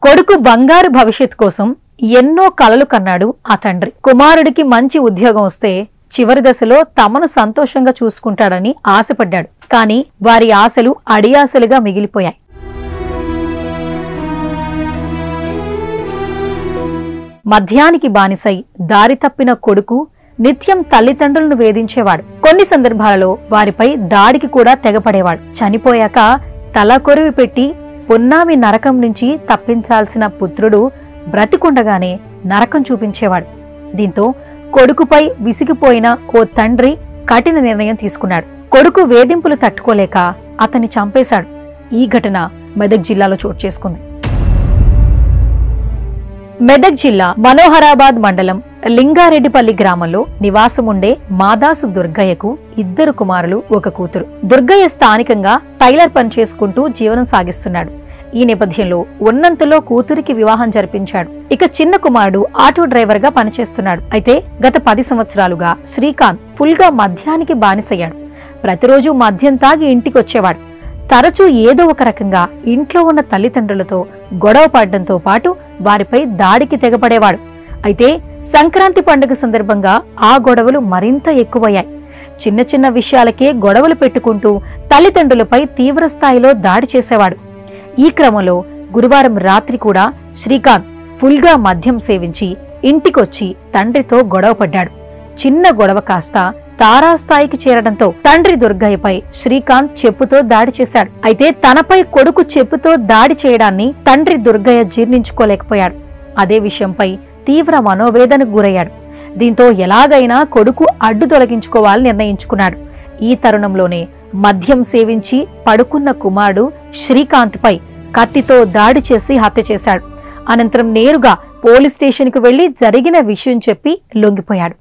కొడుకు బంగారు భవిష్యత్ కోసం ఎన్నో కలలు కన్నాడు ఆ తండ్రి. కుమారుడికి మంచి ఉద్యోగం వస్తే చివరి దశలో తమను సంతోషంగా చూసుకుంటాడని ఆశపడ్డాడు. కాని వారి ఆశలు అడియాశలుగా మిగిలిపోయాయి. మద్యానికి బానిసై దారి తప్పిన కొడుకు నిత్యం తల్లిదండ్రులను వేధించేవాడు. కొన్ని సందర్భాలలో వారిపై దాడికి కూడా తెగపడేవాడు. చనిపోయాక తల కొరివి పెట్టి పున్నామి నరకం నుంచి తప్పించాల్సిన పుత్రుడు బ్రతికుండగానే నరకం చూపించేవాడు. దీంతో కొడుకుపై విసిగిపోయిన ఓ తండ్రి కఠిన నిర్ణయం తీసుకున్నాడు. కొడుకు వేధింపులు తట్టుకోలేక అతన్ని చంపేశాడు. ఈ ఘటన మెదక్ జిల్లాలో చోటు చేసుకుంది. మెదక్ జిల్లా మనోహరాబాద్ మండలం లింగారెడ్డిపల్లి గ్రామంలో నివాసముండే మాదాసు దుర్గయ్యకు 2 కుమారులు, 1 కూతురు. దుర్గయ్య స్థానికంగా టైలర్ పని చేసుకుంటూ జీవనం సాగిస్తున్నాడు. ఈ నేపథ్యంలో ఉన్నంతలో కూతురికి వివాహం జరిపించాడు. ఇక చిన్న కుమారుడు ఆటో డ్రైవర్ గా పనిచేస్తున్నాడు. అయితే గత 10 సంవత్సరాలుగా శ్రీకాంత్ ఫుల్ గా మద్యానికి బానిసయ్యాడు. ప్రతిరోజు మద్యం తాగి ఇంటికొచ్చేవాడు. తరచూ ఏదో ఒక రకంగా ఇంట్లో ఉన్న తల్లిదండ్రులతో గొడవ పడడంతో పాటు వారిపై దాడికి తెగపడేవాడు. అయితే సంక్రాంతి పండుగ సందర్భంగా ఆ గొడవలు మరింత ఎక్కువయ్యాయి. చిన్న చిన్న విషయాలకే గొడవలు పెట్టుకుంటూ తల్లిదండ్రులపై తీవ్ర స్థాయిలో దాడి చేసేవాడు. ఈ క్రమంలో గురువారం రాత్రి కూడా శ్రీకాంత్ ఫుల్ గా మద్యం సేవించి ఇంటికొచ్చి తండ్రితో గొడవ పడ్డాడు. చిన్న గొడవ కాస్త తారాస్థాయికి చేరడంతో తండ్రి దుర్గయ్యపై శ్రీకాంత్ చెప్పుతో దాడి చేశాడు. అయితే తనపై కొడుకు చెప్పుతో దాడి చేయడాన్ని తండ్రి దుర్గయ్య జీర్ణించుకోలేకపోయాడు. అదే విషయంపై తీవ్ర మనోవేదనకు గురయ్యాడు. దీంతో ఎలాగైనా కొడుకు అడ్డు తొలగించుకోవాలని నిర్ణయించుకున్నాడు. ఈ తరుణంలోనే మద్యం సేవించి పడుకున్న కుమారుడు శ్రీకాంత్ పై కత్తితో దాడి చేసి హత్య చేశాడు. అనంతరం నేరుగా పోలీస్ స్టేషన్ కు వెళ్లి జరిగిన విషయం చెప్పి లొంగిపోయాడు.